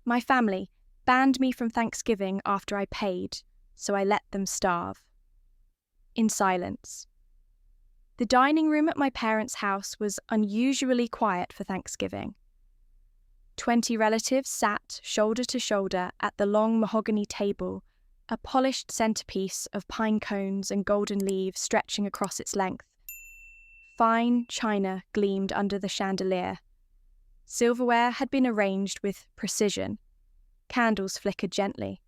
My family banned me from Thanksgiving after I paid, so I let them starve. In silence. The dining room at my parents' house was unusually quiet for Thanksgiving. 20 relatives sat shoulder to shoulder at the long mahogany table, a polished centerpiece of pine cones and golden leaves stretching across its length. Fine china gleamed under the chandelier. Silverware had been arranged with precision. Candles flickered gently.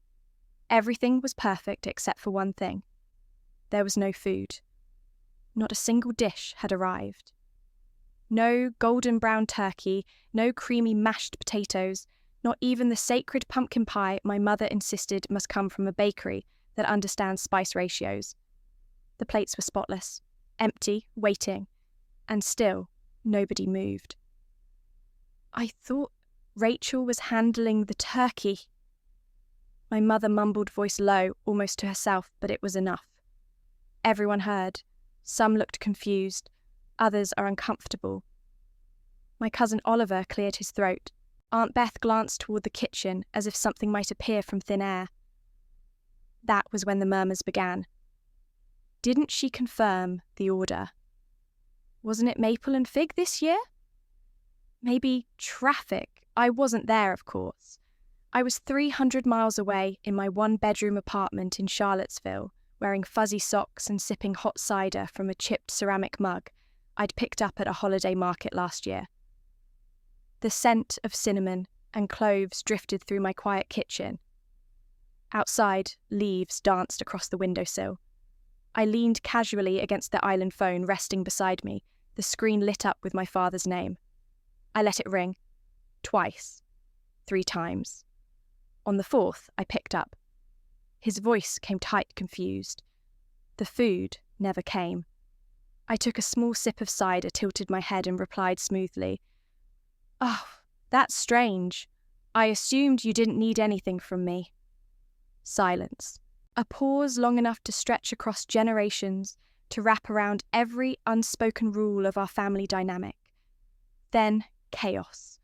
Everything was perfect except for one thing. There was no food. Not a single dish had arrived. No golden brown turkey, no creamy mashed potatoes, not even the sacred pumpkin pie my mother insisted must come from a bakery that understands spice ratios. The plates were spotless, empty, waiting, and still nobody moved. I thought Rachel was handling the turkey. My mother mumbled, voice low, almost to herself, but it was enough. Everyone heard. Some looked confused, others are uncomfortable. My cousin Oliver cleared his throat. Aunt Beth glanced toward the kitchen as if something might appear from thin air. That was when the murmurs began. Didn't she confirm the order? Wasn't it maple and fig this year? Maybe traffic. I wasn't there, of course. I was 300 miles away in my one-bedroom apartment in Charlottesville, wearing fuzzy socks and sipping hot cider from a chipped ceramic mug I'd picked up at a holiday market last year. The scent of cinnamon and cloves drifted through my quiet kitchen. Outside, leaves danced across the windowsill. I leaned casually against the island phone resting beside me, the screen lit up with my father's name. I let it ring. Twice. 3 times. On the 4th, I picked up. His voice came tight, confused. The food never came. I took a small sip of cider, tilted my head, and replied smoothly, "Oh, that's strange. I assumed you didn't need anything from me." Silence. A pause long enough to stretch across generations, to wrap around every unspoken rule of our family dynamic. Then chaos.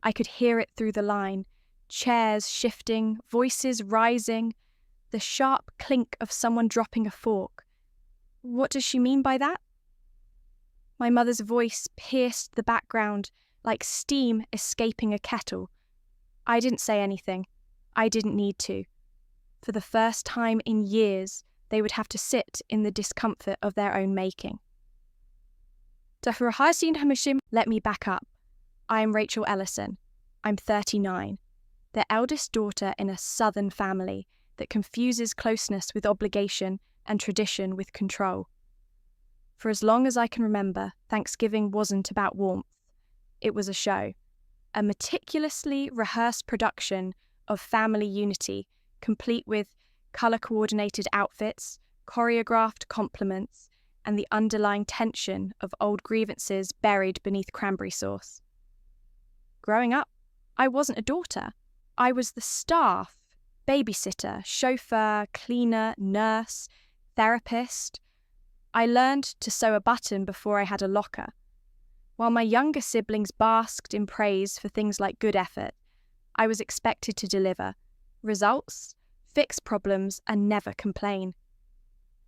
I could hear it through the line, chairs shifting, voices rising, the sharp clink of someone dropping a fork. What does she mean by that? My mother's voice pierced the background like steam escaping a kettle. I didn't say anything. I didn't need to. For the first time in years, they would have to sit in the discomfort of their own making. Let me back up. I am Rachel Ellison. I'm 39, the eldest daughter in a Southern family that confuses closeness with obligation and tradition with control. For as long as I can remember, Thanksgiving wasn't about warmth. It was a show, a meticulously rehearsed production of family unity, complete with colour-coordinated outfits, choreographed compliments, and the underlying tension of old grievances buried beneath cranberry sauce. Growing up, I wasn't a daughter. I was the staff, babysitter, chauffeur, cleaner, nurse, therapist. I learned to sew a button before I had a locker. While my younger siblings basked in praise for things like good effort, I was expected to deliver results, fix problems, and never complain.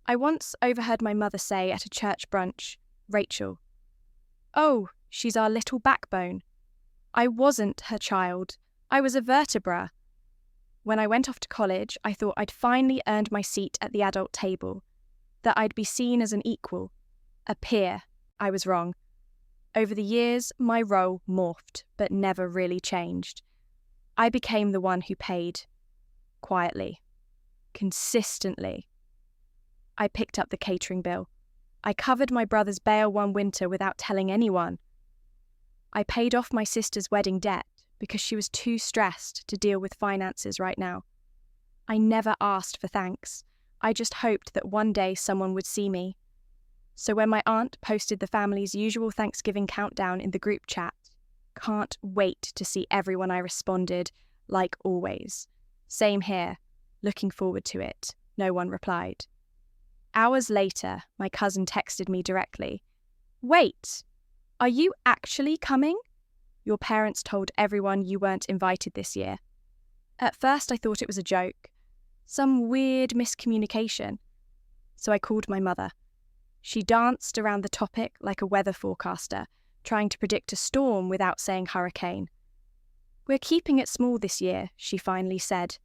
I once overheard my mother say at a church brunch, "Rachel. Oh, she's our little backbone." I wasn't her child. I was a vertebra. When I went off to college, I thought I'd finally earned my seat at the adult table, that I'd be seen as an equal, a peer. I was wrong. Over the years, my role morphed, but never really changed. I became the one who paid. Quietly. Consistently. I picked up the catering bill. I covered my brother's bail one winter without telling anyone. I paid off my sister's wedding debt because she was too stressed to deal with finances right now. I never asked for thanks. I just hoped that one day someone would see me. So when my aunt posted the family's usual Thanksgiving countdown in the group chat, "Can't wait to see everyone," I responded, "Like always. Same here. Looking forward to it." No one replied. Hours later, my cousin texted me directly. "Wait, are you actually coming? Your parents told everyone you weren't invited this year." At first I thought it was a joke, some weird miscommunication. So I called my mother. She danced around the topic like a weather forecaster, trying to predict a storm without saying hurricane. "We're keeping it small this year," she finally said.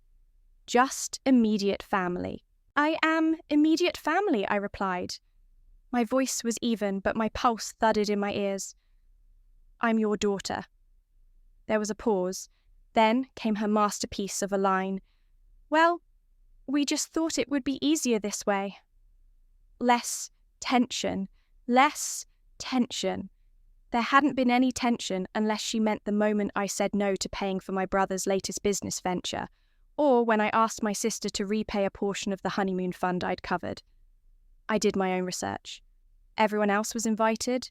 "Just immediate family." "I am immediate family," I replied. My voice was even, but my pulse thudded in my ears. "I'm your daughter." There was a pause. Then came her masterpiece of a line. "Well, we just thought it would be easier this way." Less tension. Less tension. There hadn't been any tension unless she meant the moment I said no to paying for my brother's latest business venture, or when I asked my sister to repay a portion of the honeymoon fund I'd covered. I did my own research. Everyone else was invited.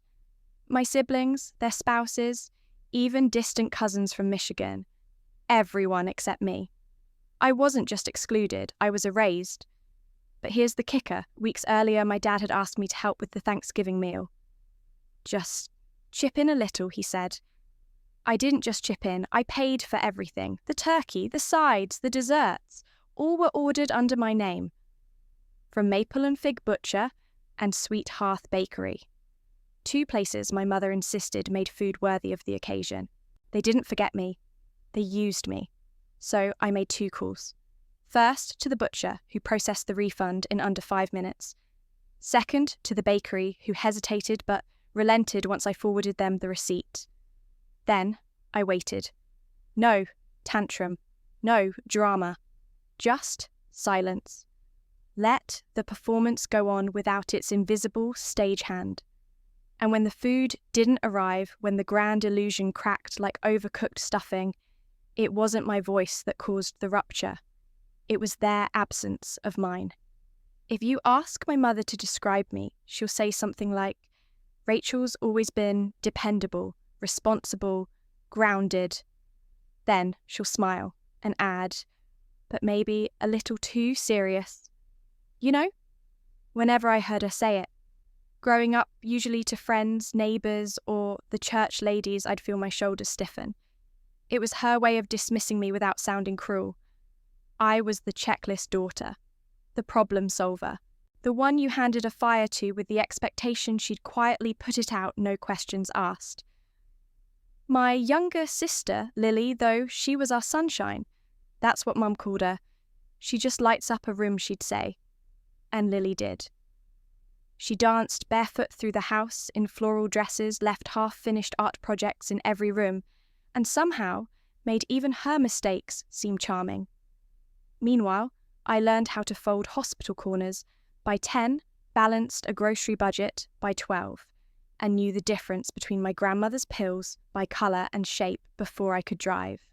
My siblings, their spouses, even distant cousins from Michigan. Everyone except me. I wasn't just excluded, I was erased. But here's the kicker. Weeks earlier, my dad had asked me to help with the Thanksgiving meal. "Just chip in a little," he said. I didn't just chip in, I paid for everything. The turkey, the sides, the desserts, all were ordered under my name. From Maple and Fig Butcher and Sweet Hearth Bakery. 2 places my mother insisted made food worthy of the occasion. They didn't forget me. They used me. So I made 2 calls. First, to the butcher, who processed the refund in under 5 minutes. Second, to the bakery, who hesitated but relented once I forwarded them the receipt. Then I waited. No tantrum. No drama. Just silence. Let the performance go on without its invisible stagehand. And when the food didn't arrive, when the grand illusion cracked like overcooked stuffing, it wasn't my voice that caused the rupture. It was their absence of mine. If you ask my mother to describe me, she'll say something like, "Rachel's always been dependable, responsible, grounded." Then she'll smile and add, "But maybe a little too serious." You know, whenever I heard her say it, growing up usually to friends, neighbours, or the church ladies, I'd feel my shoulders stiffen. It was her way of dismissing me without sounding cruel. I was the checklist daughter, the problem solver, the one you handed a fire to with the expectation she'd quietly put it out, no questions asked. My younger sister, Lily, though, she was our sunshine. That's what Mum called her. She just lights up a room, she'd say. And Lily did. She danced barefoot through the house in floral dresses, left half-finished art projects in every room, and somehow made even her mistakes seem charming. Meanwhile, I learned how to fold hospital corners. By 10, balanced a grocery budget by 12, and knew the difference between my grandmother's pills by colour and shape before I could drive.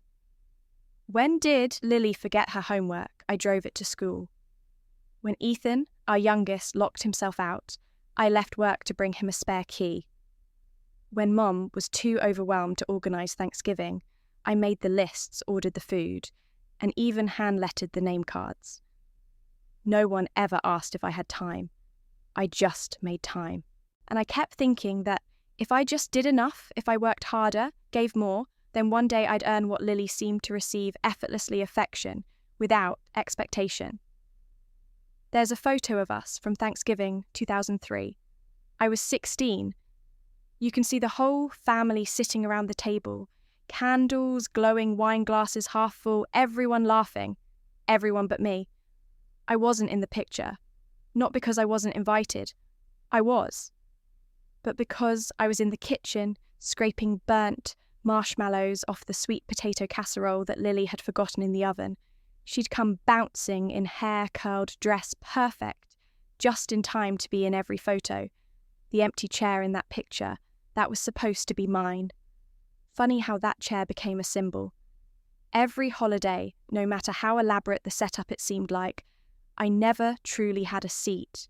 When did Lily forget her homework, I drove it to school. When Ethan, our youngest, locked himself out, I left work to bring him a spare key. When Mum was too overwhelmed to organise Thanksgiving, I made the lists, ordered the food, and even hand-lettered the name cards. No one ever asked if I had time. I just made time. And I kept thinking that if I just did enough, if I worked harder, gave more, then one day I'd earn what Lily seemed to receive effortlessly: affection, without expectation. There's a photo of us from Thanksgiving 2003. I was 16. You can see the whole family sitting around the table, candles, glowing wine glasses half full, everyone laughing, everyone but me. I wasn't in the picture, not because I wasn't invited. I was. But because I was in the kitchen, scraping burnt marshmallows off the sweet potato casserole that Lily had forgotten in the oven. She'd come bouncing in hair-curled dress, perfect, just in time to be in every photo. The empty chair in that picture, that was supposed to be mine. Funny how that chair became a symbol. Every holiday, no matter how elaborate the setup it seemed like, I never truly had a seat.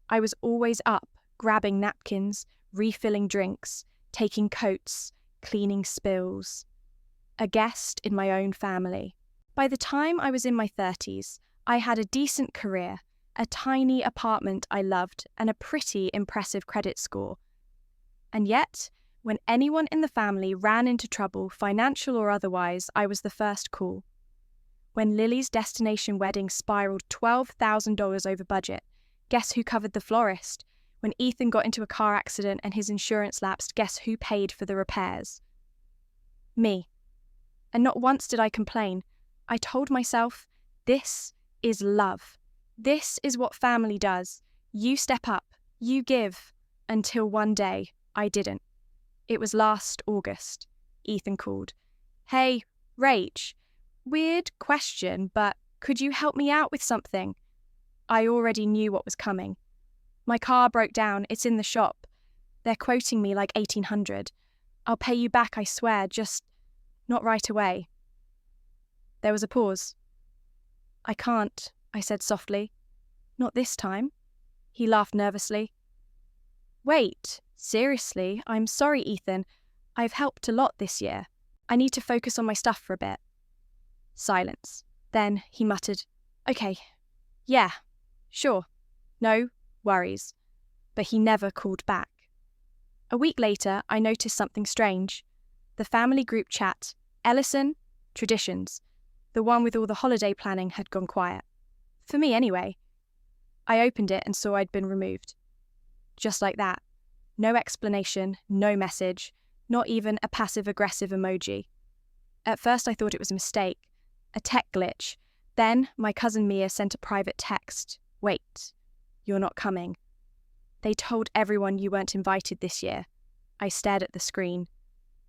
I was always up, grabbing napkins, refilling drinks, taking coats, cleaning spills. A guest in my own family. By the time I was in my 30s, I had a decent career, a tiny apartment I loved, and a pretty impressive credit score. And yet, when anyone in the family ran into trouble, financial or otherwise, I was the first call. When Lily's destination wedding spiraled $12,000 over budget, guess who covered the florist? When Ethan got into a car accident and his insurance lapsed, guess who paid for the repairs? Me. And not once did I complain. I told myself, this is love. This is what family does. You step up, you give. Until one day, I didn't. It was last August. Ethan called. Hey, Rach. Weird question, but could you help me out with something? I already knew what was coming. My car broke down, it's in the shop. They're quoting me like $1,800. I'll pay you back, I swear, just not right away. There was a pause. I can't, I said softly. Not this time. He laughed nervously. Wait, seriously, I'm sorry, Ethan. I've helped a lot this year. I need to focus on my stuff for a bit. Silence. Then he muttered, Okay, yeah, sure, no worries. But he never called back. A week later, I noticed something strange. The family group chat, Ellison, Traditions, the one with all the holiday planning, had gone quiet. For me, anyway. I opened it and saw I'd been removed. Just like that. No explanation, no message, not even a passive-aggressive emoji. At first I thought it was a mistake, a tech glitch. Then my cousin Mia sent a private text. Wait, you're not coming. They told everyone you weren't invited this year. I stared at the screen.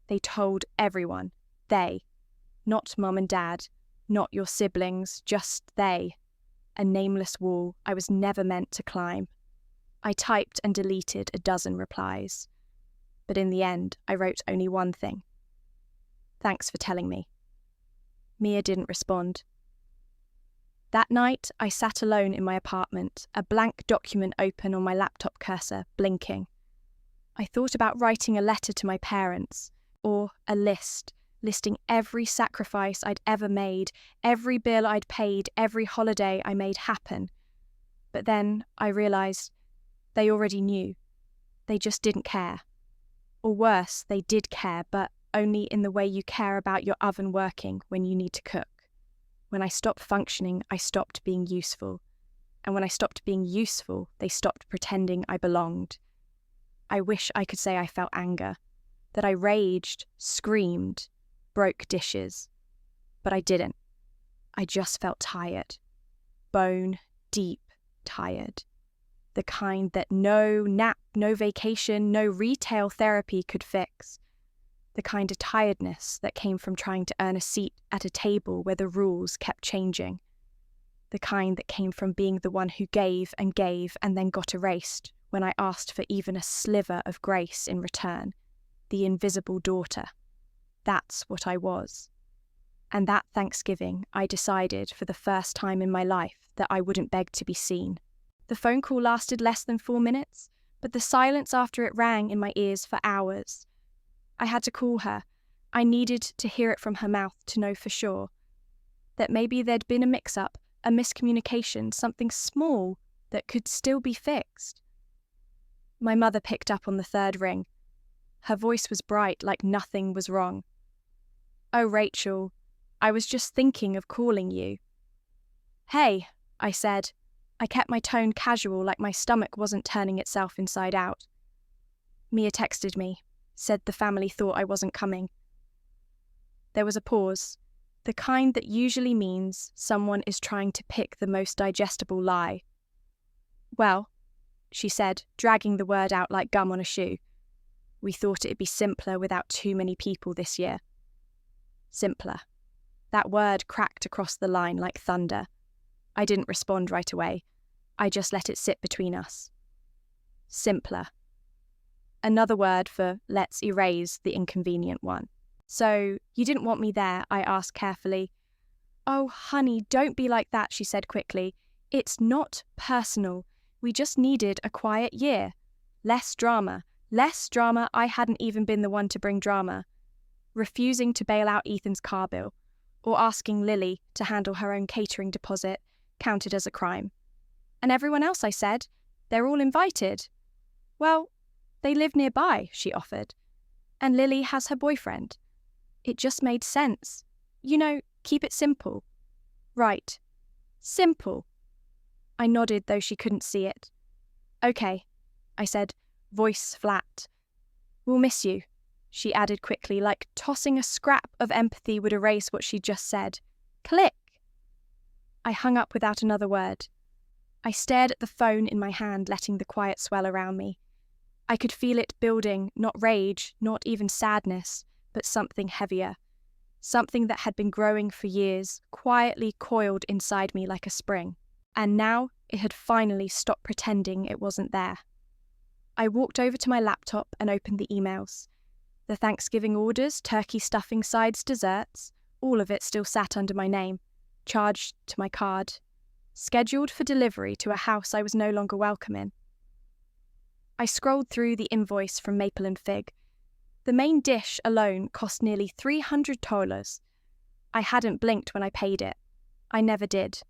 They told everyone. They. Not mum and dad. Not your siblings, just they. A nameless wall I was never meant to climb. I typed and deleted a dozen replies. But in the end, I wrote only one thing. Thanks for telling me. Mia didn't respond. That night, I sat alone in my apartment, a blank document open on my laptop cursor, blinking. I thought about writing a letter to my parents, or a list, listing every sacrifice I'd ever made, every bill I'd paid, every holiday I made happen. But then I realised they already knew. They just didn't care. Or worse, they did care, but only in the way you care about your oven working when you need to cook. When I stopped functioning, I stopped being useful. And when I stopped being useful, they stopped pretending I belonged. I wish I could say I felt anger, that I raged, screamed, broke dishes. But I didn't. I just felt tired. Bone deep tired. The kind that no nap, no vacation, no retail therapy could fix. The kind of tiredness that came from trying to earn a seat at a table where the rules kept changing. The kind that came from being the one who gave and then got erased when I asked for even a sliver of grace in return. The invisible daughter. That's what I was. And that Thanksgiving, I decided for the first time in my life that I wouldn't beg to be seen. The phone call lasted less than 4 minutes, but the silence after it rang in my ears for hours. I had to call her. I needed to hear it from her mouth to know for sure. That maybe there'd been a mix-up, a miscommunication, something small that could still be fixed. My mother picked up on the third ring. Her voice was bright, like nothing was wrong. Oh, Rachel, I was just thinking of calling you. Hey, I said. I kept my tone casual, like my stomach wasn't turning itself inside out. Mia texted me, said the family thought I wasn't coming. There was a pause, the kind that usually means someone is trying to pick the most digestible lie. Well, she said, dragging the word out like gum on a shoe. We thought it'd be simpler without too many people this year. Simpler. That word cracked across the line like thunder. I didn't respond right away. I just let it sit between us. Simpler. Another word for let's erase the inconvenient one. So, you didn't want me there, I asked carefully. Oh, honey, don't be like that, she said quickly. It's not personal. We just needed a quiet year. Less drama. Less drama. I hadn't even been the one to bring drama. Refusing to bail out Ethan's car bill, or asking Lily to handle her own catering deposit, counted as a crime. And everyone else, I said, they're all invited. Well, they live nearby, she offered. And Lily has her boyfriend. It just made sense. You know, keep it simple. Right. Simple. I nodded, though she couldn't see it. Okay, I said, voice flat. We'll miss you, she added quickly, like tossing a scrap of empathy would erase what she'd just said. Click! I hung up without another word. I stared at the phone in my hand, letting the quiet swell around me. I could feel it building, not rage, not even sadness, but something heavier. Something that had been growing for years, quietly coiled inside me like a spring. And now it had finally stopped pretending it wasn't there. I walked over to my laptop and opened the emails. The Thanksgiving orders, turkey stuffing, sides, desserts, all of it still sat under my name, charged to my card, scheduled for delivery to a house I was no longer welcome in. I scrolled through the invoice from Maple and Fig. The main dish alone cost nearly $300. I hadn't blinked when I paid it. I never did.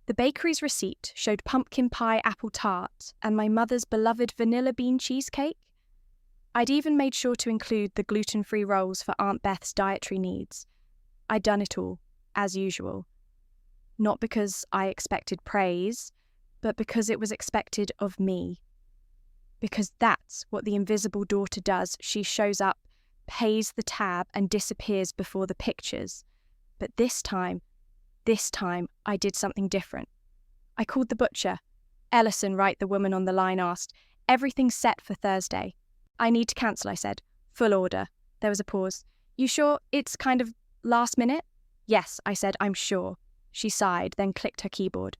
The bakery's receipt showed pumpkin pie apple tart and my mother's beloved vanilla bean cheesecake. I'd even made sure to include the gluten-free rolls for Aunt Beth's dietary needs. I'd done it all, as usual. Not because I expected praise, but because it was expected of me. Because that's what the invisible daughter does. She shows up, pays the tab, and disappears before the pictures. But this time, I did something different. I called the butcher. Ellison, right, the woman on the line asked. Everything's set for Thursday. I need to cancel, I said. Full order. There was a pause. You sure it's kind of last minute? Yes, I said, I'm sure. She sighed, then clicked her keyboard.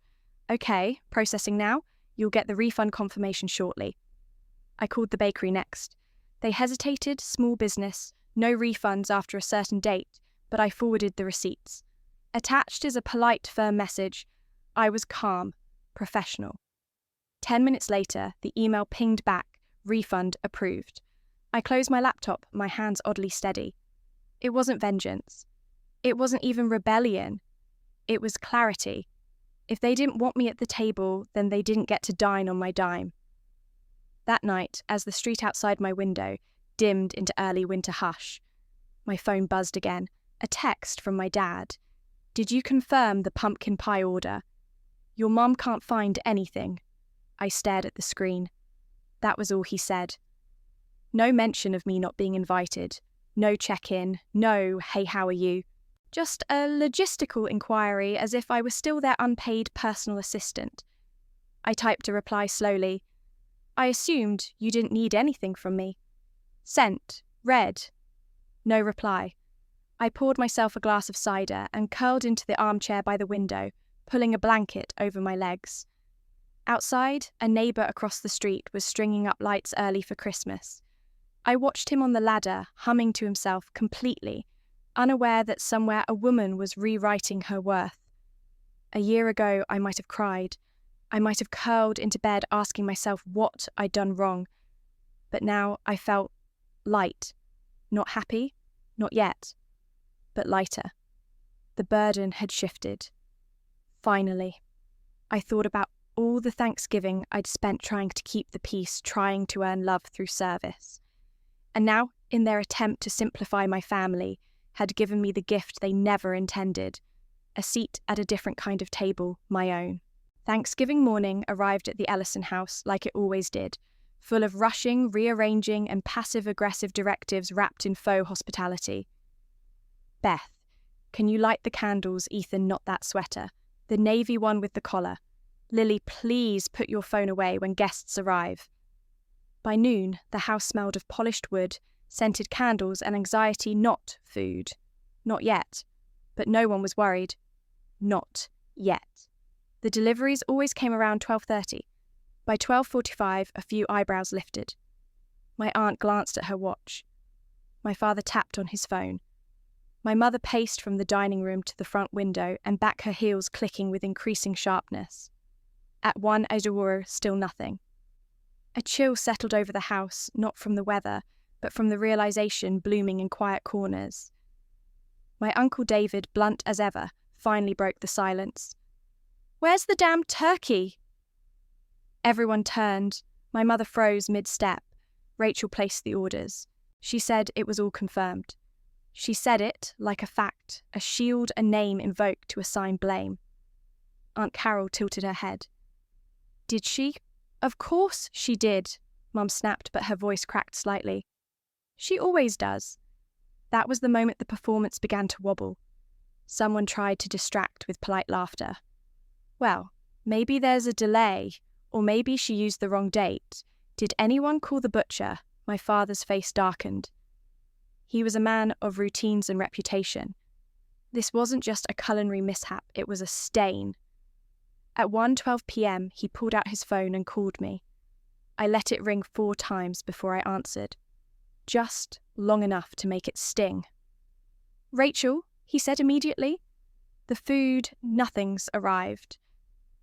Okay, processing now. You'll get the refund confirmation shortly. I called the bakery next. They hesitated, small business, no refunds after a certain date, but I forwarded the receipts. Attached is a polite, firm message. I was calm, professional. 10 minutes later, the email pinged back, refund approved. I closed my laptop, my hands oddly steady. It wasn't vengeance. It wasn't even rebellion. It was clarity. If they didn't want me at the table, then they didn't get to dine on my dime. That night, as the street outside my window dimmed into early winter hush, my phone buzzed again. A text from my dad. Did you confirm the pumpkin pie order? Your mum can't find anything. I stared at the screen. That was all he said. No mention of me not being invited. No check-in. No, hey, how are you? Just a logistical inquiry as if I was still their unpaid personal assistant. I typed a reply slowly. I assumed you didn't need anything from me. Sent. Read. No reply. I poured myself a glass of cider and curled into the armchair by the window, pulling a blanket over my legs. Outside, a neighbour across the street was stringing up lights early for Christmas. I watched him on the ladder, humming to himself completely, unaware that somewhere a woman was rewriting her worth. A year ago, I might have cried. I might have curled into bed asking myself what I'd done wrong. But now I felt light. Not happy, not yet, but lighter. The burden had shifted. Finally. I thought about all the Thanksgiving I'd spent trying to keep the peace, trying to earn love through service. And now, in their attempt to simplify my family, had given me the gift they never intended, a seat at a different kind of table, my own. Thanksgiving morning arrived at the Ellison house like it always did, full of rushing, rearranging, and passive-aggressive directives wrapped in faux hospitality. Beth, can you light the candles, Ethan, not that sweater? The navy one with the collar. Lily, please put your phone away when guests arrive. By noon, the house smelled of polished wood, scented candles, and anxiety, not food. Not yet. But no one was worried. Not yet. The deliveries always came around 12:30. By 12:45, a few eyebrows lifted. My aunt glanced at her watch. My father tapped on his phone. My mother paced from the dining room to the front window and back, her heels clicking with increasing sharpness. At 1 Aurora, still nothing. A chill settled over the house, not from the weather, but from the realization blooming in quiet corners. My Uncle David, blunt as ever, finally broke the silence. "Where's the damn turkey?" Everyone turned. My mother froze mid-step. Rachel placed the orders. She said it was all confirmed. She said it like a fact, a shield, a name invoked to assign blame. Aunt Carol tilted her head. Did she? Of course she did, Mum snapped, but her voice cracked slightly. She always does. That was the moment the performance began to wobble. Someone tried to distract with polite laughter. Well, maybe there's a delay, or maybe she used the wrong date. Did anyone call the butcher? My father's face darkened. He was a man of routines and reputation. This wasn't just a culinary mishap, it was a stain. At 1:12 p.m, he pulled out his phone and called me. I let it ring 4 times before I answered. Just long enough to make it sting. Rachel, he said immediately. The food, nothing's arrived.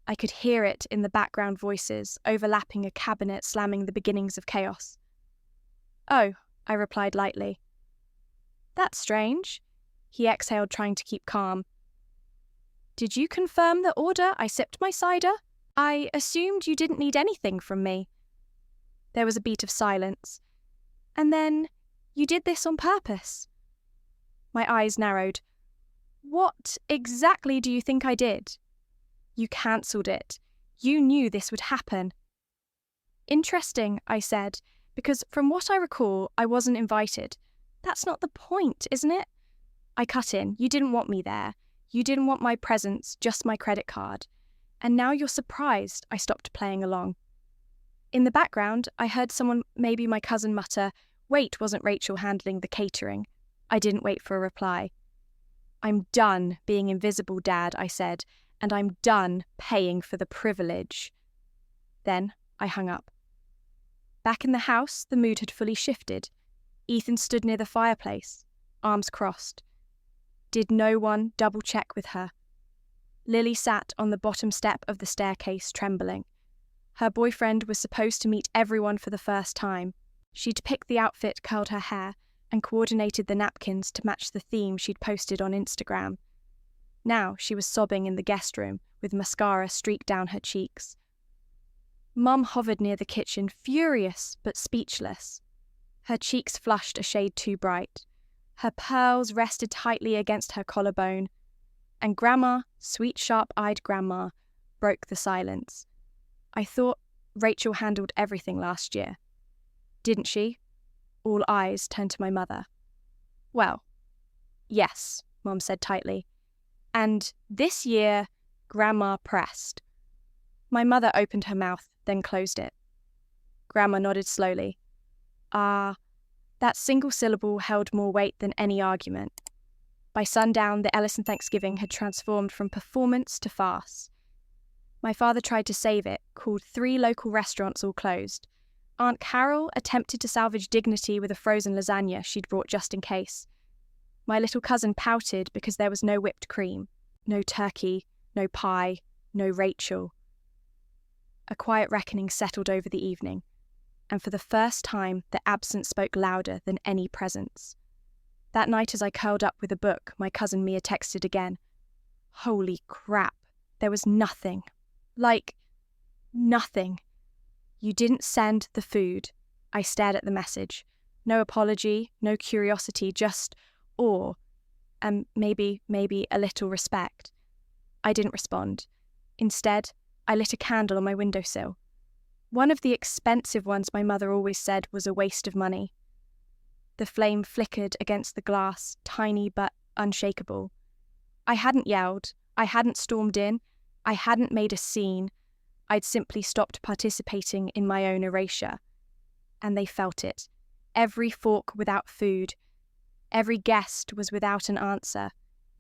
I could hear it in the background voices, overlapping a cabinet slamming the beginnings of chaos. Oh, I replied lightly. That's strange. He exhaled, trying to keep calm. Did you confirm the order? I sipped my cider. I assumed you didn't need anything from me. There was a beat of silence. And then, you did this on purpose. My eyes narrowed. What exactly do you think I did? You cancelled it. You knew this would happen. Interesting, I said, because from what I recall, I wasn't invited. That's not the point, isn't it? I cut in. You didn't want me there. You didn't want my presence, just my credit card. And now you're surprised I stopped playing along. In the background, I heard someone, maybe my cousin, mutter, "Wait, wasn't Rachel handling the catering?" I didn't wait for a reply. I'm done being invisible, Dad, I said, and I'm done paying for the privilege. Then I hung up. Back in the house, the mood had fully shifted. Ethan stood near the fireplace, arms crossed. Did no one double-check with her? Lily sat on the bottom step of the staircase, trembling. Her boyfriend was supposed to meet everyone for the first time. She'd picked the outfit, curled her hair, and coordinated the napkins to match the theme she'd posted on Instagram. Now she was sobbing in the guest room, with mascara streaked down her cheeks. Mum hovered near the kitchen, furious but speechless. Her cheeks flushed a shade too bright. Her pearls rested tightly against her collarbone. And Grandma, sweet sharp-eyed Grandma, broke the silence. I thought Rachel handled everything last year. Didn't she? All eyes turned to my mother. Well, yes, Mum said tightly. And this year, Grandma pressed. My mother opened her mouth, then closed it. Grandma nodded slowly. That single syllable held more weight than any argument. By sundown, the Ellison Thanksgiving had transformed from performance to farce. My father tried to save it, called 3 local restaurants all closed. Aunt Carol attempted to salvage dignity with a frozen lasagna she'd brought just in case. My little cousin pouted because there was no whipped cream, no turkey, no pie, no Rachel. A quiet reckoning settled over the evening, and for the first time the absence spoke louder than any presence. That night as I curled up with a book, my cousin Mia texted again. Holy crap, there was nothing. Like, nothing. You didn't send the food. I stared at the message. No apology, no curiosity, just awe, and maybe a little respect. I didn't respond. Instead, I lit a candle on my windowsill. One of the expensive ones my mother always said was a waste of money. The flame flickered against the glass, tiny but unshakable. I hadn't yelled. I hadn't stormed in. I hadn't made a scene. I'd simply stopped participating in my own erasure. And they felt it. Every fork without food. Every guest was without an answer.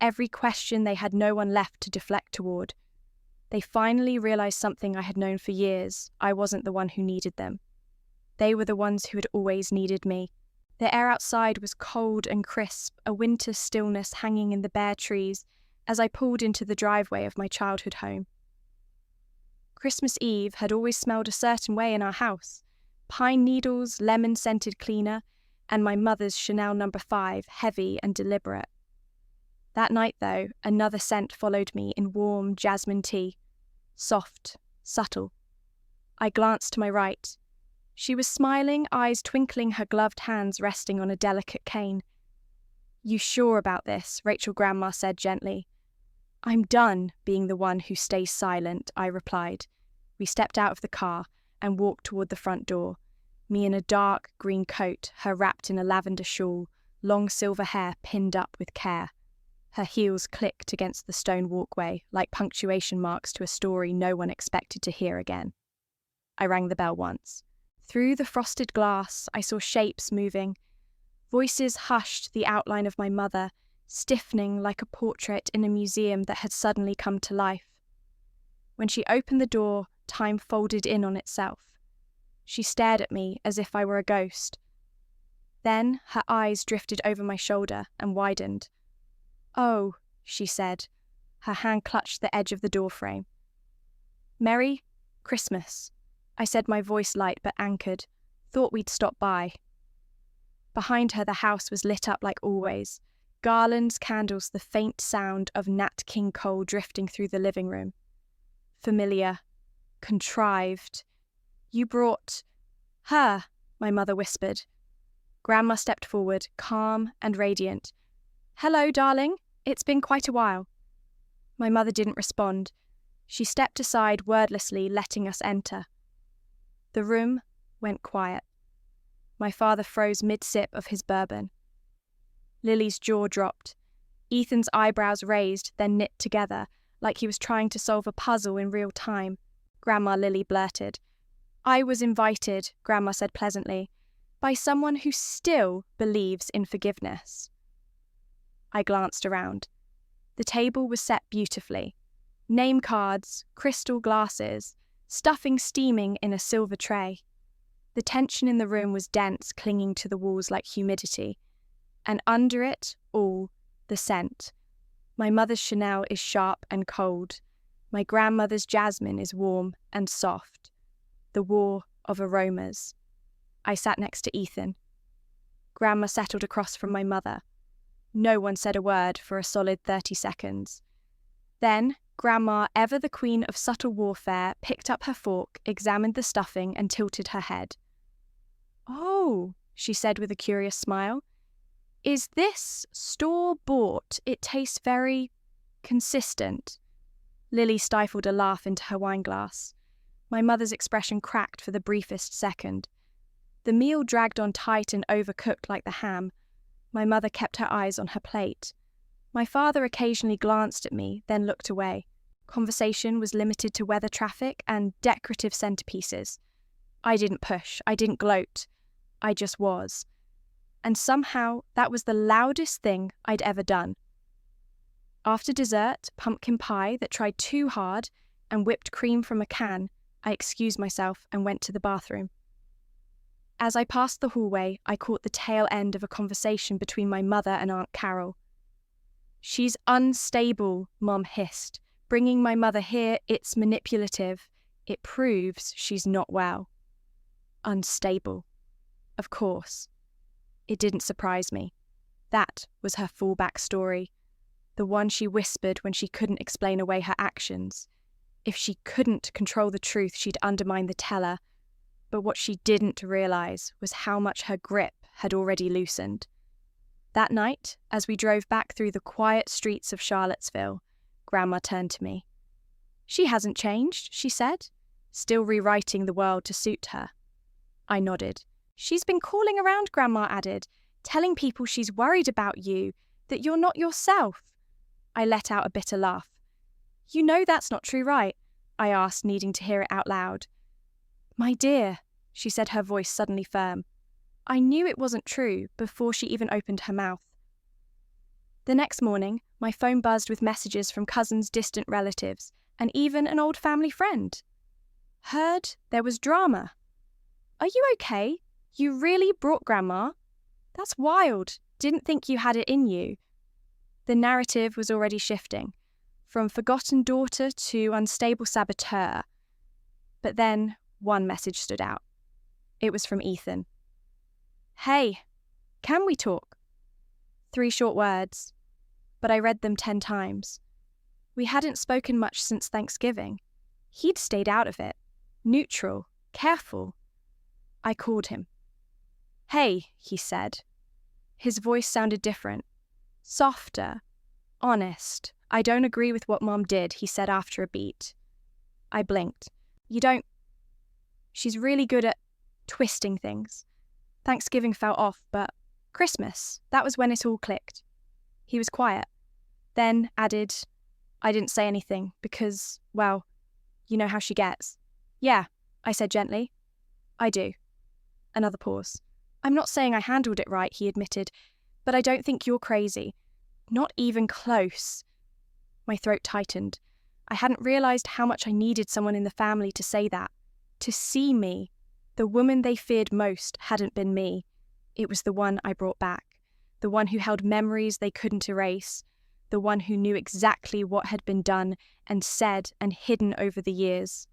Every question they had no one left to deflect toward. They finally realized something I had known for years. I wasn't the one who needed them. They were the ones who had always needed me. The air outside was cold and crisp, a winter stillness hanging in the bare trees as I pulled into the driveway of my childhood home. Christmas Eve had always smelled a certain way in our house. Pine needles, lemon-scented cleaner, and my mother's Chanel No. 5, heavy and deliberate. That night, though, another scent followed me in warm jasmine tea. Soft, subtle. I glanced to my right. She was smiling, eyes twinkling, her gloved hands resting on a delicate cane. "You sure about this?" Rachel Grandma said gently. "I'm done being the one who stays silent," I replied. We stepped out of the car and walked toward the front door, me in a dark green coat, her wrapped in a lavender shawl, long silver hair pinned up with care. Her heels clicked against the stone walkway like punctuation marks to a story no one expected to hear again. I rang the bell once. Through the frosted glass, I saw shapes moving. Voices hushed the outline of my mother, stiffening like a portrait in a museum that had suddenly come to life. When she opened the door, time folded in on itself. She stared at me as if I were a ghost. Then her eyes drifted over my shoulder and widened. "Oh," she said. Her hand clutched the edge of the doorframe. "Merry Christmas," I said, my voice light but anchored. "Thought we'd stop by." Behind her, the house was lit up like always. Garlands, candles, the faint sound of Nat King Cole drifting through the living room. Familiar. Contrived. "You brought her," my mother whispered. Grandma stepped forward, calm and radiant. "Hello, darling. It's been quite a while." My mother didn't respond. She stepped aside wordlessly, letting us enter. The room went quiet. My father froze mid-sip of his bourbon. Lily's jaw dropped. Ethan's eyebrows raised, then knit together, like he was trying to solve a puzzle in real time. Grandma Lily blurted. "I was invited," Grandma said pleasantly, "by someone who still believes in forgiveness." I glanced around. The table was set beautifully. Name cards, crystal glasses, stuffing steaming in a silver tray. The tension in the room was dense, clinging to the walls like humidity. And under it all, the scent. My mother's Chanel is sharp and cold. My grandmother's jasmine is warm and soft. The war of aromas. I sat next to Ethan. Grandma settled across from my mother. No one said a word for a solid 30 seconds. Then, Grandma, ever the queen of subtle warfare, picked up her fork, examined the stuffing, and tilted her head. "Oh," she said with a curious smile. "Is this store-bought? It tastes very consistent." Lily stifled a laugh into her wineglass. My mother's expression cracked for the briefest second. The meal dragged on tight and overcooked like the ham. My mother kept her eyes on her plate. My father occasionally glanced at me, then looked away. Conversation was limited to weather traffic and decorative centerpieces. I didn't push, I didn't gloat. I just was. And somehow that was the loudest thing I'd ever done. After dessert, pumpkin pie that tried too hard, and whipped cream from a can, I excused myself and went to the bathroom. As I passed the hallway, I caught the tail end of a conversation between my mother and Aunt Carol. "She's unstable," Mom hissed. "Bringing my mother here, it's manipulative. It proves she's not well." Unstable. Of course. It didn't surprise me. That was her full backstory. The one she whispered when she couldn't explain away her actions. If she couldn't control the truth, she'd undermine the teller. But what she didn't realize was how much her grip had already loosened. That night, as we drove back through the quiet streets of Charlottesville, Grandma turned to me. "She hasn't changed," she said, still rewriting the world to suit her. I nodded. "She's been calling around," Grandma added, "telling people she's worried about you, that you're not yourself." I let out a bitter laugh. "You know that's not true, right?" I asked, needing to hear it out loud. "My dear," she said, her voice suddenly firm. I knew it wasn't true before she even opened her mouth. The next morning, my phone buzzed with messages from cousins, distant relatives, and even an old family friend. "Heard there was drama. Are you okay? You really brought Grandma? That's wild. Didn't think you had it in you." The narrative was already shifting, from forgotten daughter to unstable saboteur. But then one message stood out. It was from Ethan. "Hey, can we talk?" 3 short words, but I read them 10 times. We hadn't spoken much since Thanksgiving. He'd stayed out of it, neutral, careful. I called him. "Hey," he said. His voice sounded different, Softer. Honest. I don't agree with what Mom did, he said after a beat. I blinked. You don't... She's really good at twisting things. Thanksgiving felt off, but Christmas, that was when it all clicked. He was quiet. Then added, I didn't say anything because, well, you know how she gets. Yeah, I said gently. I do. Another pause. I'm not saying I handled it right, he admitted, but I don't think you're crazy. Not even close. My throat tightened. I hadn't realised how much I needed someone in the family to say that. To see me. The woman they feared most hadn't been me. It was the one I brought back. The one who held memories they couldn't erase. The one who knew exactly what had been done and said and hidden over the years.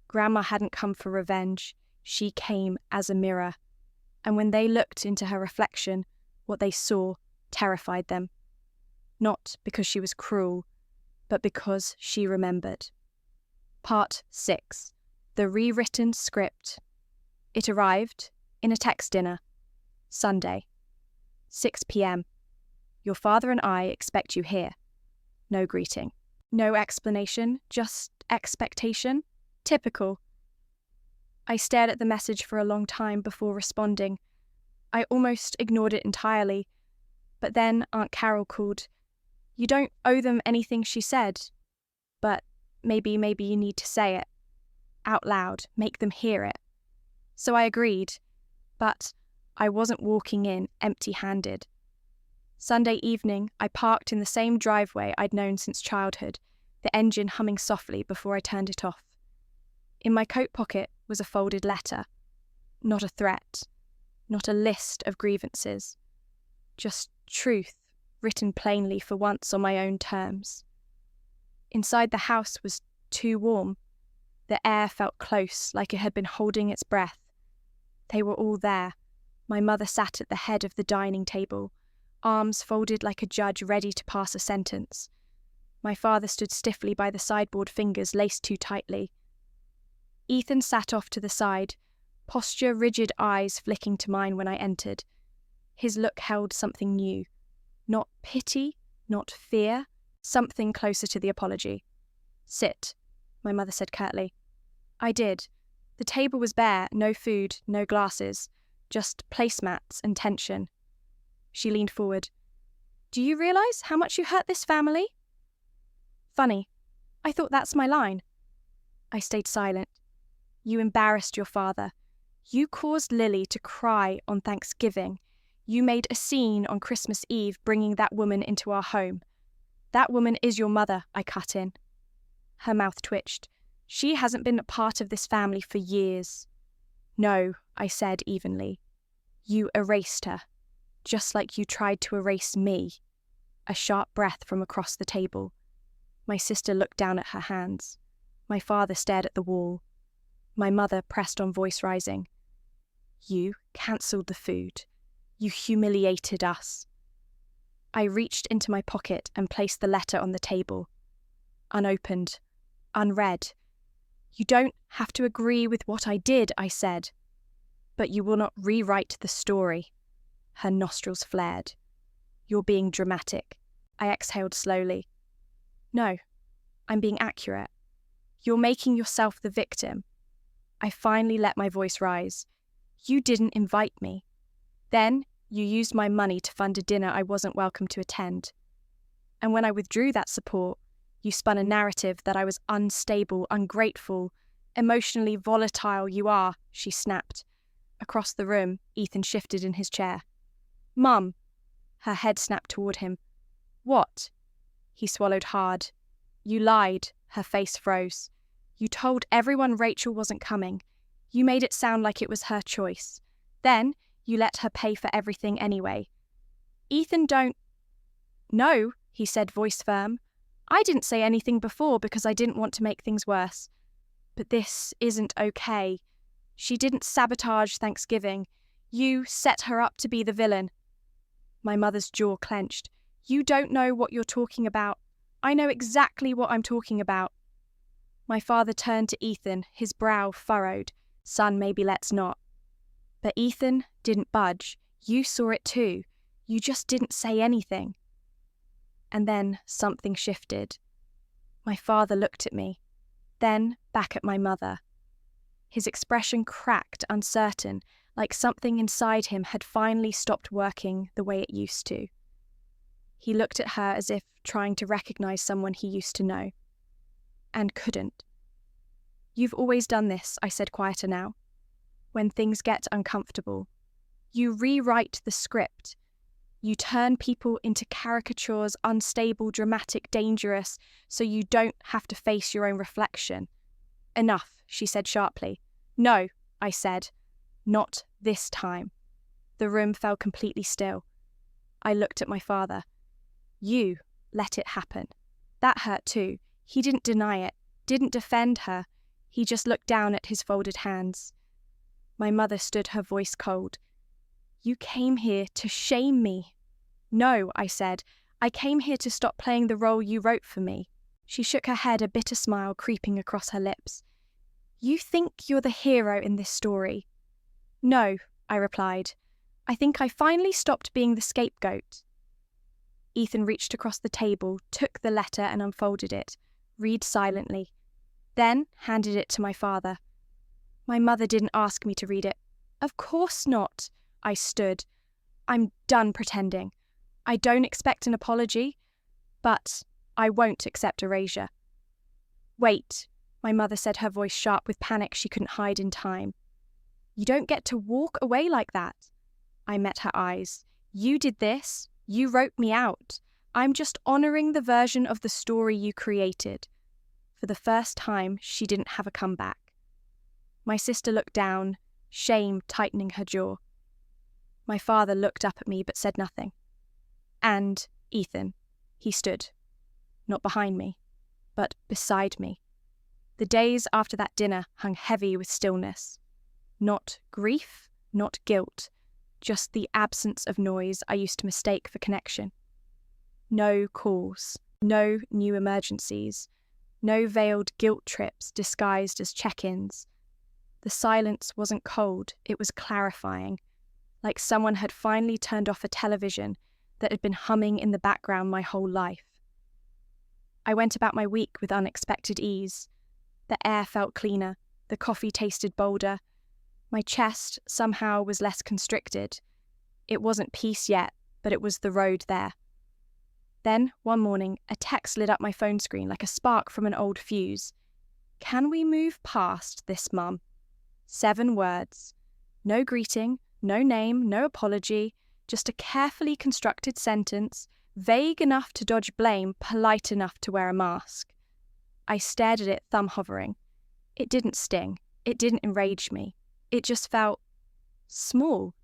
Grandma hadn't come for revenge. She came as a mirror. And when they looked into her reflection, what they saw terrified them. Not because she was cruel, but because she remembered. Part 6. The rewritten script. It arrived in a text dinner. Sunday. 6 p.m. Your father and I expect you here. No greeting. No explanation, just expectation. Typical. I stared at the message for a long time before responding. I almost ignored it entirely. But then Aunt Carol called. You don't owe them anything, she said. But maybe you need to say it. Out loud, make them hear it. So I agreed. But I wasn't walking in empty-handed. Sunday evening, I parked in the same driveway I'd known since childhood, the engine humming softly before I turned it off. In my coat pocket was a folded letter. Not a threat. Not a list of grievances. Just truth, written plainly for once on my own terms. Inside the house was too warm. The air felt close, like it had been holding its breath. They were all there. My mother sat at the head of the dining table, arms folded like a judge ready to pass a sentence. My father stood stiffly by the sideboard, fingers laced too tightly. Ethan sat off to the side, posture rigid, eyes flicking to mine when I entered. His look held something new. Not pity, not fear, something closer to the apology. Sit, my mother said curtly. I did. The table was bare, no food, no glasses, just placemats and tension. She leaned forward. Do you realise how much you hurt this family? Funny. I thought that's my line. I stayed silent. You embarrassed your father. You caused Lily to cry on Thanksgiving. You made a scene on Christmas Eve bringing that woman into our home. That woman is your mother, I cut in. Her mouth twitched. She hasn't been a part of this family for years. No, I said evenly. You erased her, just like you tried to erase me. A sharp breath from across the table. My sister looked down at her hands. My father stared at the wall. My mother pressed on, voice rising. You cancelled the food. You humiliated us. I reached into my pocket and placed the letter on the table. Unopened. Unread. You don't have to agree with what I did, I said. But you will not rewrite the story. Her nostrils flared. You're being dramatic. I exhaled slowly. No, I'm being accurate. You're making yourself the victim. I finally let my voice rise. You didn't invite me. Then you used my money to fund a dinner I wasn't welcome to attend. And when I withdrew that support, you spun a narrative that I was unstable, ungrateful, emotionally volatile. You are, she snapped. Across the room, Ethan shifted in his chair. Mum. Her head snapped toward him. What? He swallowed hard. You lied. Her face froze. You told everyone Rachel wasn't coming. You made it sound like it was her choice. Then you let her pay for everything anyway. Ethan, don't... No, he said, voice firm. I didn't say anything before because I didn't want to make things worse. But this isn't okay. She didn't sabotage Thanksgiving. You set her up to be the villain. My mother's jaw clenched. You don't know what you're talking about. I know exactly what I'm talking about. My father turned to Ethan, his brow furrowed. Son, maybe let's not. But Ethan didn't budge. You saw it too. You just didn't say anything. And then something shifted. My father looked at me, then back at my mother. His expression cracked, uncertain, like something inside him had finally stopped working the way it used to. He looked at her as if trying to recognize someone he used to know, and couldn't. You've always done this, I said quieter now. When things get uncomfortable, you rewrite the script. You turn people into caricatures, unstable, dramatic, dangerous, so you don't have to face your own reflection. Enough, she said sharply. No, I said. Not this time. The room fell completely still. I looked at my father. You let it happen. That hurt too. He didn't deny it, didn't defend her. He just looked down at his folded hands. My mother stood, her voice cold. You came here to shame me. No, I said. I came here to stop playing the role you wrote for me. She shook her head, a bitter smile creeping across her lips. You think you're the hero in this story. No, I replied. I think I finally stopped being the scapegoat. Ethan reached across the table, took the letter and unfolded it, read silently, then handed it to my father. My mother didn't ask me to read it. Of course not. I stood. I'm done pretending. I don't expect an apology, but I won't accept erasure. Wait, my mother said, her voice sharp with panic she couldn't hide in time. You don't get to walk away like that. I met her eyes. You did this. You wrote me out. I'm just honouring the version of the story you created. For the first time, she didn't have a comeback. My sister looked down, shame tightening her jaw. My father looked up at me but said nothing. And Ethan, he stood, not behind me, but beside me. The days after that dinner hung heavy with stillness. Not grief, not guilt, just the absence of noise I used to mistake for connection. No calls, no new emergencies, no veiled guilt trips disguised as check-ins. The silence wasn't cold, it was clarifying, like someone had finally turned off a television that had been humming in the background my whole life. I went about my week with unexpected ease. The air felt cleaner, the coffee tasted bolder. My chest somehow was less constricted. It wasn't peace yet, but it was the road there. Then, one morning, a text lit up my phone screen like a spark from an old fuse. Can we move past this, Mum? 7 words. No greeting, no name, no apology, just a carefully constructed sentence, vague enough to dodge blame, polite enough to wear a mask. I stared at it, thumb hovering. It didn't sting. It didn't enrage me. It just felt small.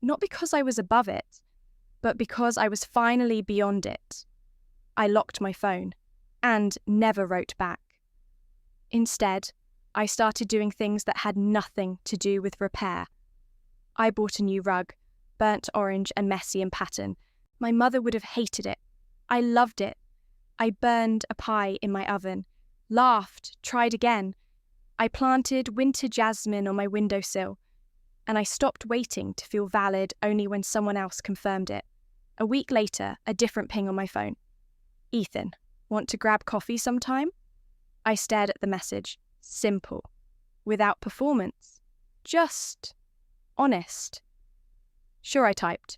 Not because I was above it, but because I was finally beyond it. I locked my phone and never wrote back. Instead, I started doing things that had nothing to do with repair. I bought a new rug, burnt orange and messy in pattern. My mother would have hated it. I loved it. I burned a pie in my oven, laughed, tried again. I planted winter jasmine on my windowsill, and I stopped waiting to feel valid only when someone else confirmed it. A week later, a different ping on my phone. Ethan, want to grab coffee sometime? I stared at the message. Simple. Without performance. Just honest. Sure, I typed.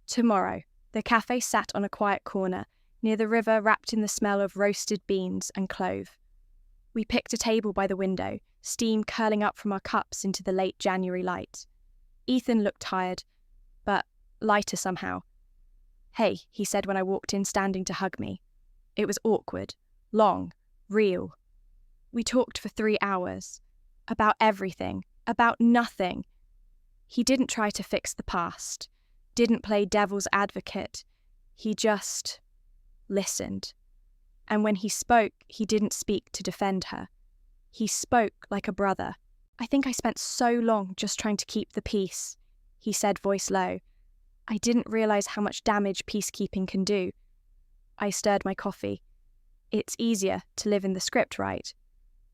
Tomorrow. The cafe sat on a quiet corner, near the river, wrapped in the smell of roasted beans and clove. We picked a table by the window, steam curling up from our cups into the late January light. Ethan looked tired, but lighter somehow. Hey, he said when I walked in, standing to hug me. It was awkward, long, real. We talked for 3 hours. About everything, about nothing. He didn't try to fix the past, didn't play devil's advocate. He just listened. And when he spoke, he didn't speak to defend her. He spoke like a brother. I think I spent so long just trying to keep the peace, he said, voice low. I didn't realize how much damage peacekeeping can do. I stirred my coffee. It's easier to live in the script, right?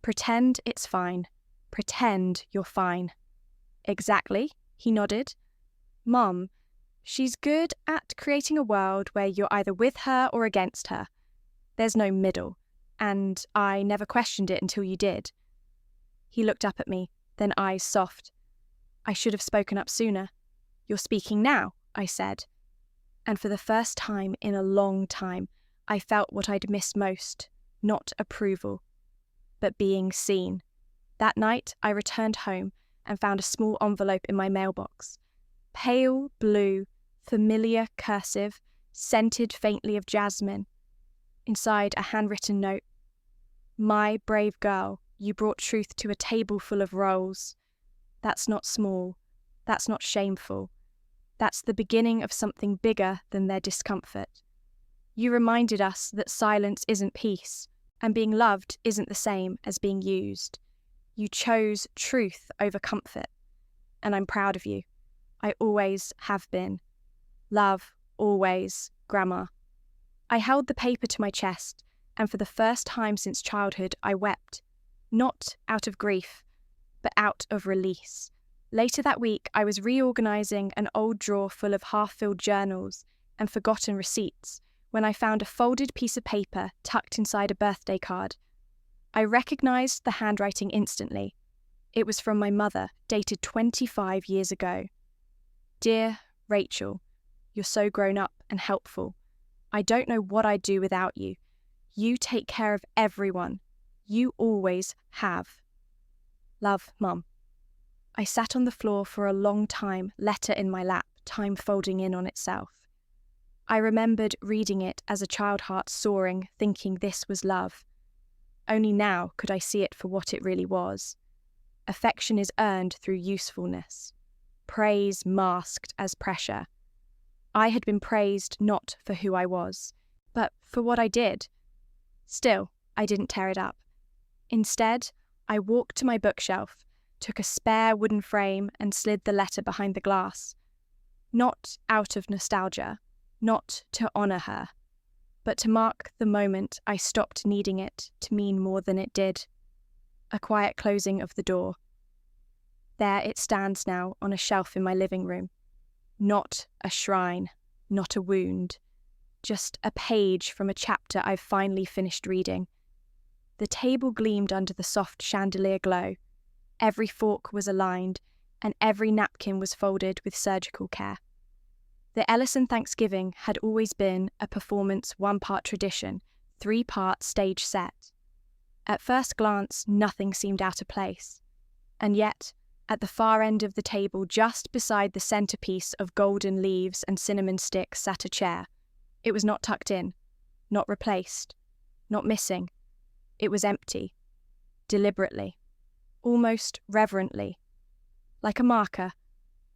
Pretend it's fine. Pretend you're fine. Exactly, he nodded. Mum, She's good at creating a world where you're either with her or against her. There's no middle, and I never questioned it until you did." He looked up at me, then eyes soft. "I should have spoken up sooner." "You're speaking now," I said. And for the first time in a long time, I felt what I'd missed most, not approval, but being seen. That night, I returned home and found a small envelope in my mailbox. Pale blue, familiar cursive, scented faintly of jasmine. Inside, a handwritten note. "My brave girl, you brought truth to a table full of rolls. That's not small. That's not shameful. That's the beginning of something bigger than their discomfort. You reminded us that silence isn't peace, and being loved isn't the same as being used. You chose truth over comfort, and I'm proud of you. I always have been. Love, always, Grandma." I held the paper to my chest, and for the first time since childhood, I wept. Not out of grief, but out of release. Later that week, I was reorganizing an old drawer full of half-filled journals and forgotten receipts when I found a folded piece of paper tucked inside a birthday card. I recognized the handwriting instantly. It was from my mother, dated 25 years ago. "Dear Rachel, you're so grown up and helpful. I don't know what I'd do without you. You take care of everyone. You always have. Love, Mum." I sat on the floor for a long time, letter in my lap, time folding in on itself. I remembered reading it as a child heart soaring, thinking this was love. Only now could I see it for what it really was. Affection is earned through usefulness. Praise masked as pressure. I had been praised not for who I was, but for what I did. Still, I didn't tear it up. Instead, I walked to my bookshelf, took a spare wooden frame and slid the letter behind the glass. Not out of nostalgia, not to honour her, but to mark the moment I stopped needing it to mean more than it did. A quiet closing of the door. There it stands now on a shelf in my living room. Not a shrine, not a wound, just a page from a chapter I've finally finished reading. The table gleamed under the soft chandelier glow. Every fork was aligned, and every napkin was folded with surgical care. The Ellison Thanksgiving had always been a performance 1-part tradition, 3-part stage set. At first glance, nothing seemed out of place. And yet, at the far end of the table, just beside the centerpiece of golden leaves and cinnamon sticks, sat a chair. It was not tucked in, not replaced, not missing. It was empty, deliberately, almost reverently. Like a marker,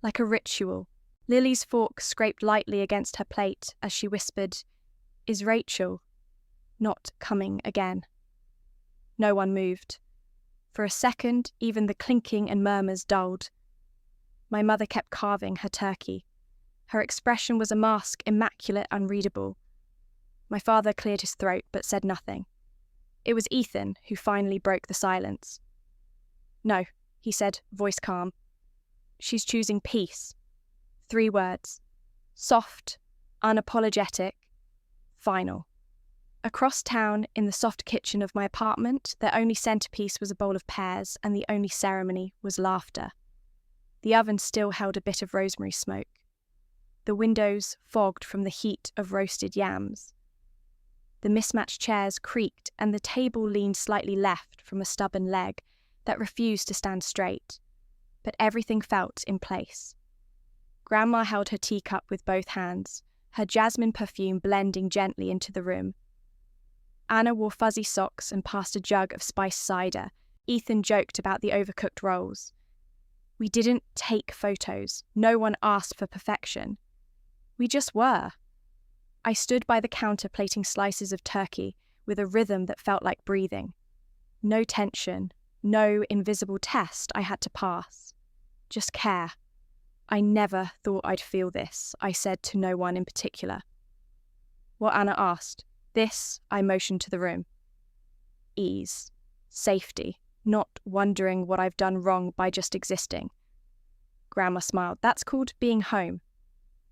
like a ritual. Lily's fork scraped lightly against her plate as she whispered, "Is Rachel not coming again?" No one moved. For a second, even the clinking and murmurs dulled. My mother kept carving her turkey. Her expression was a mask, immaculate, unreadable. My father cleared his throat but said nothing. It was Ethan who finally broke the silence. "No," he said, voice calm. "She's choosing peace." 3 words. Soft, unapologetic, final. Across town, in the soft kitchen of my apartment, their only centerpiece was a bowl of pears, and the only ceremony was laughter. The oven still held a bit of rosemary smoke. The windows fogged from the heat of roasted yams. The mismatched chairs creaked, and the table leaned slightly left from a stubborn leg that refused to stand straight. But everything felt in place. Grandma held her teacup with both hands, her jasmine perfume blending gently into the room. Anna wore fuzzy socks and passed a jug of spiced cider. Ethan joked about the overcooked rolls. We didn't take photos. No one asked for perfection. We just were. I stood by the counter plating slices of turkey with a rhythm that felt like breathing. No tension, no invisible test I had to pass. Just care. I never thought I'd feel this, I said to no one in particular. What Anna asked, this I motioned to the room. Ease, safety, not wondering what I've done wrong by just existing. Grandma smiled. That's called being home.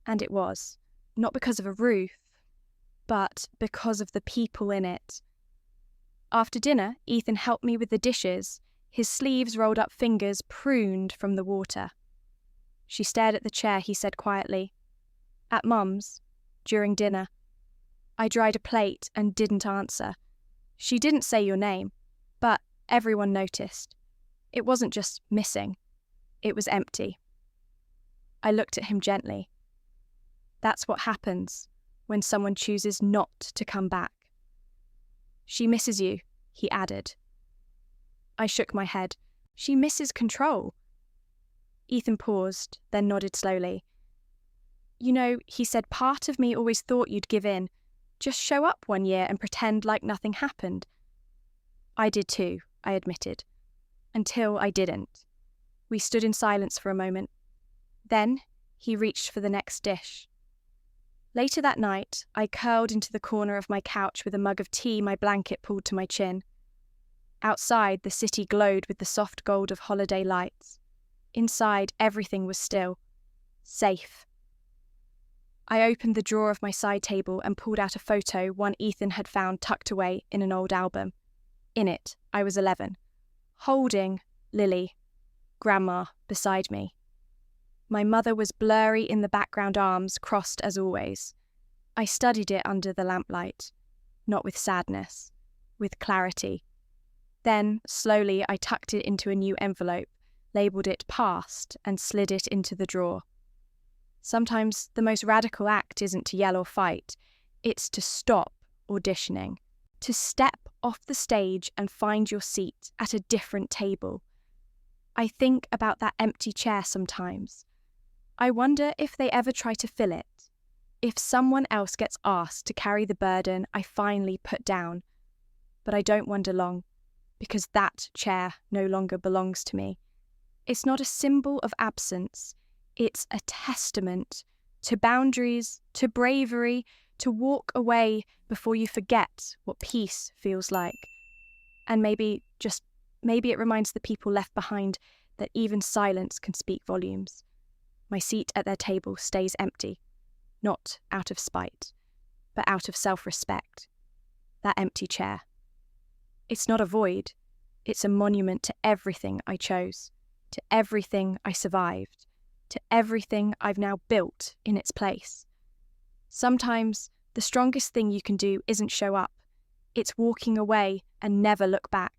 And it was, not because of a roof, but because of the people in it. After dinner, Ethan helped me with the dishes, his sleeves rolled up, fingers pruned from the water. She stared at the chair. He said quietly, "At Mum's, during dinner." I dried a plate and didn't answer. She didn't say your name, but everyone noticed. It wasn't just missing, it was empty. I looked at him gently. That's what happens when someone chooses not to come back. "She misses you," he added. I shook my head. "She misses control." Ethan paused, then nodded slowly. "You know," he said, "part of me always thought you'd give in. Just show up one year and pretend like nothing happened." I did too, I admitted. Until I didn't. We stood in silence for a moment. Then he reached for the next dish. Later that night, I curled into the corner of my couch with a mug of tea, my blanket pulled to my chin. Outside, the city glowed with the soft gold of holiday lights. Inside, everything was still. Safe. I opened the drawer of my side table and pulled out a photo one Ethan had found tucked away in an old album. In it, I was 11, holding Lily, Grandma, beside me. My mother was blurry in the background, arms crossed as always. I studied it under the lamplight, not with sadness, with clarity. Then, slowly, I tucked it into a new envelope, labelled it past, and slid it into the drawer. Sometimes the most radical act isn't to yell or fight, it's to stop auditioning, to step off the stage and find your seat at a different table. I think about that empty chair sometimes. I wonder if they ever try to fill it, if someone else gets asked to carry the burden I finally put down. But I don't wonder long, because that chair no longer belongs to me. It's not a symbol of absence, it's a testament to boundaries, to bravery, to walk away before you forget what peace feels like. And maybe, just maybe it reminds the people left behind that even silence can speak volumes. My seat at their table stays empty, not out of spite, but out of self-respect. That empty chair. It's not a void, it's a monument to everything I chose, to everything I survived, to everything I've now built in its place. Sometimes the strongest thing you can do isn't show up, it's walking away and never look back.